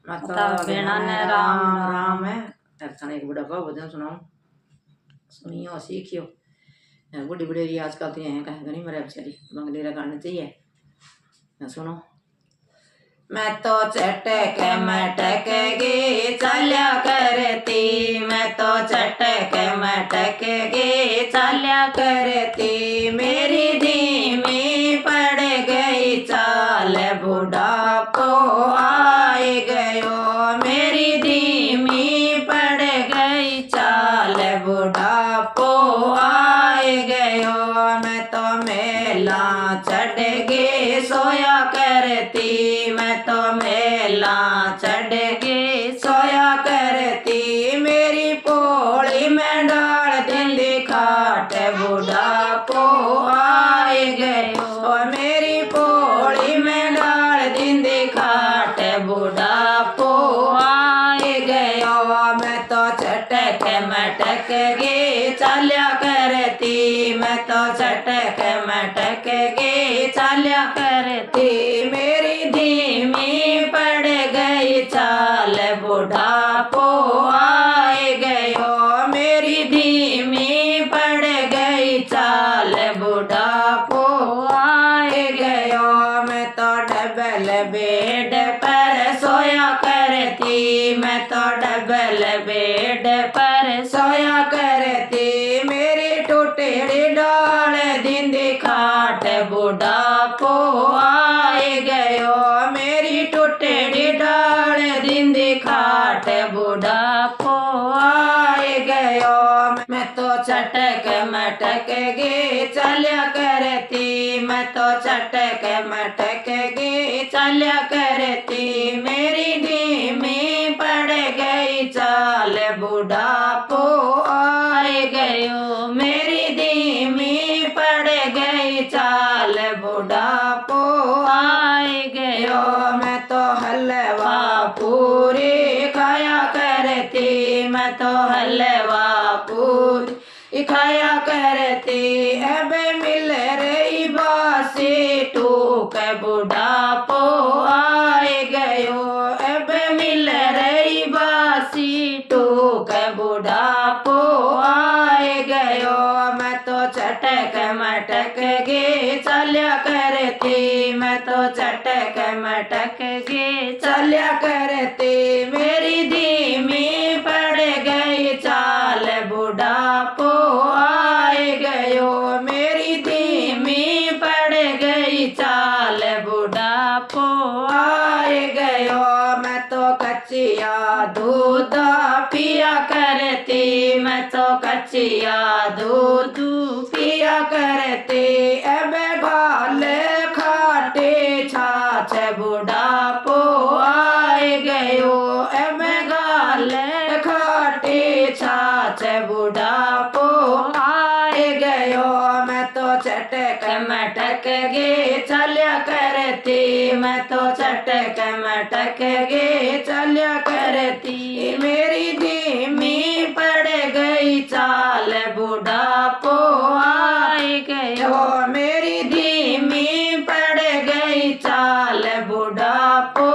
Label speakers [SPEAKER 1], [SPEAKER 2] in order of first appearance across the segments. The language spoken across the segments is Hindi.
[SPEAKER 1] माता बेड़ा ने राम राम है। अच्छा एक बड़ा का भजन सुनाऊं, सुनियो सीखियो। बूढ़ी बुढ़ेरी आजकल तो हैं कहीं नहीं मरे बेचारी बंगले गाने चाहिए। सुनो। मैं तो चटक मटक गे चल्या करती, मैं तो चटक मटक गे चल्या करती, मेरी धीमी पड़ गई चाल बुढ़ापो आए गयो, मेरी धीमी पड़ गई चाल बुढ़ापो आए गयो। मैं तो मेला चढ़ गे सोया करती, मैं तो मेला चढ़ गे सोया करती, मेरी पोली में डाल दिंदी खाट बुढ़ापो आए गयो, मेरी पोली में डाल दिंदी खाट बुढ़ापो आए गयो। मैं तो चटक मटक गे चल्या करती, मैं तो चटक मटक गे चल्या करती, मेरी धीमी पड़ गई चाल बुढ़ापो आए गयो, मेरी धीमी पड़ गई चाल बुढ़ापो आए गयो। मैं तो डबल बेड पर सोया करती, मैं तो डबल बेड पर सोया करती, मेरी टूटेड़ी डाल दिंदी खाट बुढ़ापो आए गयो, मेरी टूटेड़ी डाल दिंदी खाट बुढ़ापो आए गयो। मैं तो चटक मटक गे चल्या करती, मैं तो चटक मटक गे चल्या करती, मेरी धीमी पड़ गई चाल बुढ़ापो आए गयो, मेरी धीमी पड़ गई चाल बुढ़ापो आए गयो। मैं तो हलवा पूरी खाया करती, मैं तो हलवा पूरी खाया करती, अब मिल रही बासी टूक बुढ़ापो आए गयो, अब मिल रही बासी टूक बुढ़ापो आए गयो। मैं तो चटक मटक गे चल्या करती, मैं तो चटक मटक गे चल्या करती, मेरी धीमी पड़ गई चाल बुढ़ापो आए गयो, मेरी धीमी पड़ गई चाल बुढ़ापो आए गयो। मैं तो कच्चिया दूध पिया करती, मैं तो कच्चिया दूध पिया करती, अब गाल खाटे छाछ बुढ़ापो आए गयो, अब गाल खाटे छाछ बुढ़ापो आए गयो। मैं तो चटक मटक गे चल्या करती, मैं तो चटक मटक गे चल्या करती, मेरी धीमी पड़ गई चाल बुढ़ापो आए गयो, मेरी धीमी पड़ गई चाल बुढ़ापो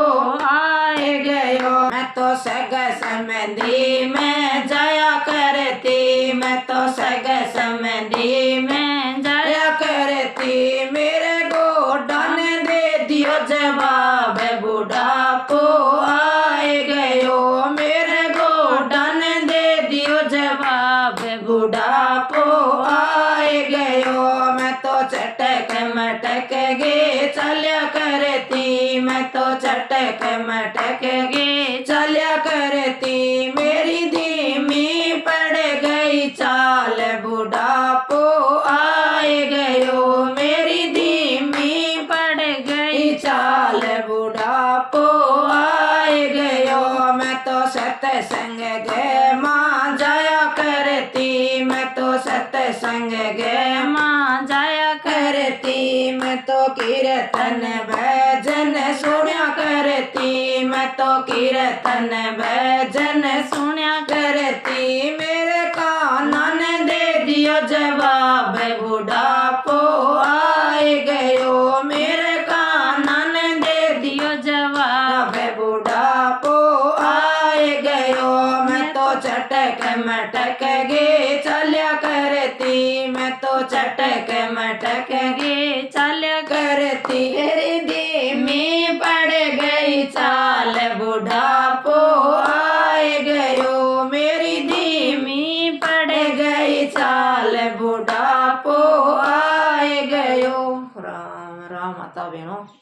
[SPEAKER 1] आए गयो। मैं तो सग समधी में जाया करती, मैं तो सग समधी में जाया करती, मेरे गोडा ने दे दियो जवाब बुढ़ापो आए गयो, मेरे गोडा ने दे दियो जवाब बुढ़ापो आए गयो। मैं तो चटक मटक गे चल्या करती, मैं तो चटक मटक गे चल्या करती, मेरी धीमी पड़ गई चाल बुढ़ापो आए गयो, मेरी धीमी पड़ गई चाल बुढ़ापो आए गयो। मैं तो सत्संग गे मां जाया करती, मैं तो सत्संग गे मां जाया करती, मैं तो कीर्तन भजन सुन्या करती, मैं तो कीर्तन भजन सुन्या करती, मेरे काना ने दे दियो जवाब बुढ़ापो आए गयो, मेरे काना ने दे दियो जवाब बुढ़ापो तो चटक मटक
[SPEAKER 2] गे चाल
[SPEAKER 1] करती रे धीमी पड़ गई चाल बुढ़ापो आए गयो मेरी धीमी
[SPEAKER 2] पड़
[SPEAKER 1] गई चाल बुढ़ापो आए गयो। राम राम माता बहनों।